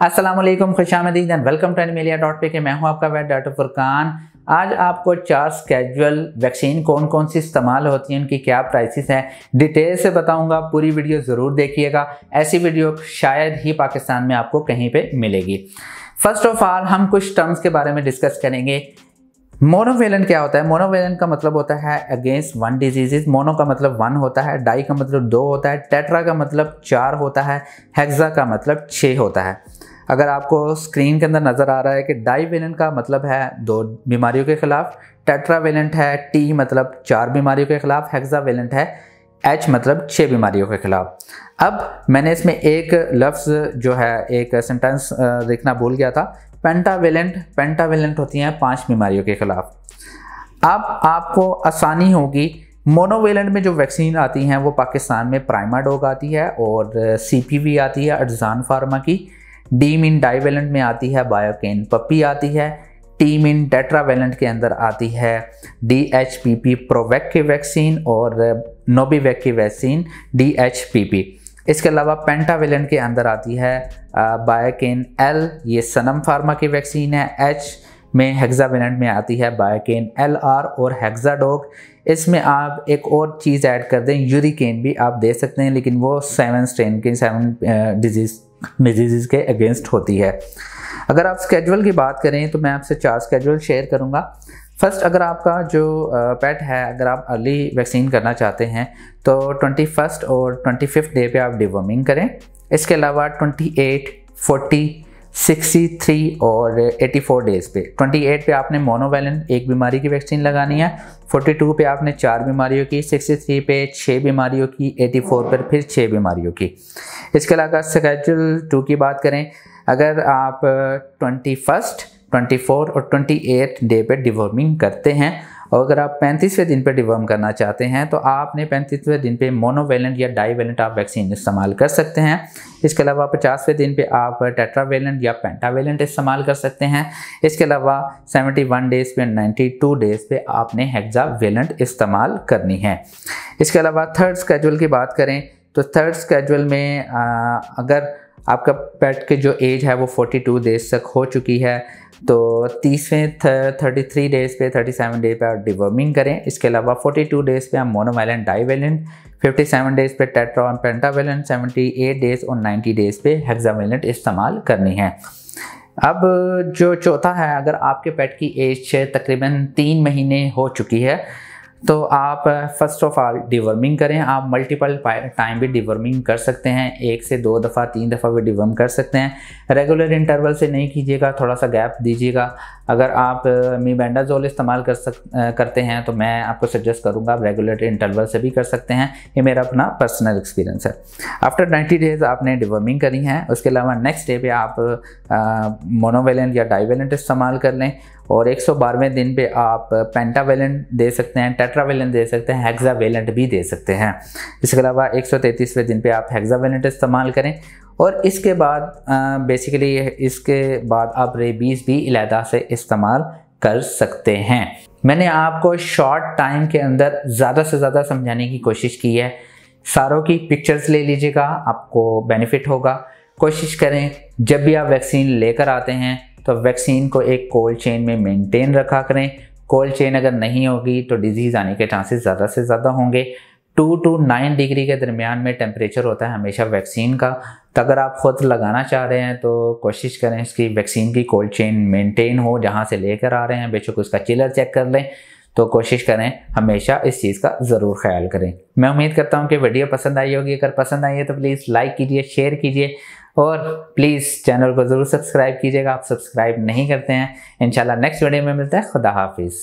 अस्सलाम वालेकुम, खुशामदीद and welcome to एनिमेलिया.पे के मैं हूं आपका वेट डॉक्टर फुरकान। आज आपको 4 स्केजुअल वैक्सीन कौन कौन सी इस्तेमाल होती हैं, उनकी क्या प्राइसेस हैं, डिटेल से बताऊंगा। पूरी वीडियो ज़रूर देखिएगा, ऐसी वीडियो शायद ही पाकिस्तान में आपको कहीं पे मिलेगी। फर्स्ट ऑफ ऑल हम कुछ टर्म्स के बारे में डिस्कस करेंगे। मोनोवेलेंट क्या होता है? मोनोवेलेंट का मतलब होता है अगेंस्ट 1 डिजीजेज। मोनो का मतलब 1 होता है, डाई का मतलब 2 होता है, टेट्रा का मतलब 4 होता है, हेक्सा का मतलब 6 होता है। अगर आपको स्क्रीन के अंदर नज़र आ रहा है कि डाईवेलेंट का मतलब है 2 बीमारियों के खिलाफ, टेट्रावेलेंट है टी मतलब 4 बीमारियों के खिलाफ, हेक्सावेलेंट है एच मतलब 6 बीमारियों के खिलाफ। अब मैंने इसमें एक लफ्ज़ जो है, एक सेंटेंस देखना भूल गया था। पेंटावेलेंट होती हैं 5 बीमारियों के खिलाफ। अब आपको आसानी होगी, मोनोवेलेंट में जो वैक्सीन आती हैं वो पाकिस्तान में प्राइमाडोग आती है और सीपीवी आती है अर्जजान फार्मा की। डीमिन डाईवेलेंट में आती है बायोकेन पप्पी आती है। टीमिन टेट्रावेलेंट के अंदर आती है DHPP प्रोवेक की वैक्सीन और नोबीवेक की वैक्सीन DHPP। इसके अलावा पेंटावेलेंट के अंदर आती है बायोकेन एल, ये सनम फार्मा की वैक्सीन है। एच में हेक्सावेलेंट में आती है बायोकेन LR और हेक्साडोग। इसमें आप एक और चीज़ ऐड कर दें, यूरिकेन भी आप दे सकते हैं, लेकिन वो 7 स्ट्रेन के 7 डिजीज़ के अगेंस्ट होती है। अगर आप स्केजुअल की बात करें तो मैं आपसे 4 स्केजुअल शेयर करूंगा। फर्स्ट, अगर आपका जो पेट है, अगर आप अर्ली वैक्सीन करना चाहते हैं तो 21st और 25th डे पे आप डिवर्मिंग करें। इसके अलावा 28, 40, 63 और 84 डेज़ पे, 28 पे आपने मोनोवेलेंट 1 बीमारी की वैक्सीन लगानी है, 42 पे आपने 4 बीमारियों की, 63 पे 6 बीमारियों की, 84 पर फिर 6 बीमारियों की। इसके अलावा स्केजुअल 2 की बात करें, अगर आप 21st, 24 और 28 डे पे डिवर्मिंग करते हैं और अगर आप 35वें दिन पे डिवर्म करना चाहते हैं तो आपने 35वें दिन पे मोनोवेलेंट या डाईवेलेंट आप वैक्सीन इस्तेमाल कर सकते हैं। इसके अलावा 50वें दिन पे आप टेट्रावेलेंट या पेंटावेलेंट इस्तेमाल कर सकते हैं। इसके अलावा 71 डेज़ पे, 92 डेज़ पे आपने हेक्सावेलेंट इस्तेमाल करनी है। इसके अलावा थर्ड स्केजुअल की बात करें तो थर्ड स्केजुअल में अगर आपका पेट की जो एज है वो 42 डेज़ तक हो चुकी है तो 30वें 33 डेज़ पे, 37 डे पे आप डिवर्मिंग करें। इसके अलावा 42 डेज़ पे आप मोनोवेलेंट डाईवेलेंट, 57 डेज़ पे टेट्रा और पेंटावेलेंट, 78 डेज़ और 90 डेज़ पे हेक्सावेलेंट इस्तेमाल करनी है। अब जो चौथा है, अगर आपके पेट की एज तकरीबन 3 महीने हो चुकी है तो आप फर्स्ट ऑफ ऑल डिवर्मिंग करें। आप मल्टीपल टाइम भी डिवर्मिंग कर सकते हैं, 1 से 2 दफ़ा 3 दफ़ा भी डिवर्म कर सकते हैं। रेगुलर इंटरवल से नहीं कीजिएगा, थोड़ा सा गैप दीजिएगा। अगर आप मीबेंडाजोल इस्तेमाल करते हैं तो मैं आपको सजेस्ट करूंगा आप रेगुलर इंटरवल से भी कर सकते हैं। ये मेरा अपना पर्सनल एक्सपीरियंस है। आफ्टर 90 डेज़ आपने डिवर्मिंग करी है। उसके अलावा नेक्स्ट डे पे आप मोनोवेलेंट या डाईवेलेंट इस्तेमाल कर लें और 112वें दिन पे आप पेंटावेलेंट दे सकते हैं, टेट्रावेलेंट दे सकते हैं, हेक्सावेलेंट भी दे सकते हैं। इसके अलावा 133वें दिन पे आप हेक्सावेलेंट इस्तेमाल करें और इसके बाद बेसिकली इसके बाद आप रेबीज़ भी इलादा से इस्तेमाल कर सकते हैं। मैंने आपको शॉर्ट टाइम के अंदर ज़्यादा से ज़्यादा समझाने की कोशिश की है। सारों की पिक्चर्स ले लीजिएगा, आपको बेनिफिट होगा। कोशिश करें जब भी आप वैक्सीन लेकर आते हैं तो वैक्सीन को एक कोल्ड चेन में मेंटेन रखा करें। कोल्ड चेन अगर नहीं होगी तो डिजीज़ आने के चांसेस ज़्यादा से ज़्यादा होंगे। 2 to 9 डिग्री के दरमियान में टेम्परेचर होता है हमेशा वैक्सीन का। तो अगर आप ख़ुद लगाना चाह रहे हैं तो कोशिश करें इसकी वैक्सीन की कोल्ड चेन मेंटेन हो, जहाँ से लेकर आ रहे हैं बेशक उसका चिलर चेक कर लें। तो कोशिश करें हमेशा इस चीज़ का ज़रूर ख्याल करें। मैं उम्मीद करता हूँ कि वीडियो पसंद आई होगी। अगर पसंद आई है तो प्लीज़ लाइक कीजिए, शेयर कीजिए और प्लीज़ चैनल को ज़रूर सब्सक्राइब कीजिएगा। आप सब्सक्राइब नहीं करते हैं। इंशाल्लाह नेक्स्ट वीडियो में मिलता है। खुदा हाफिज़।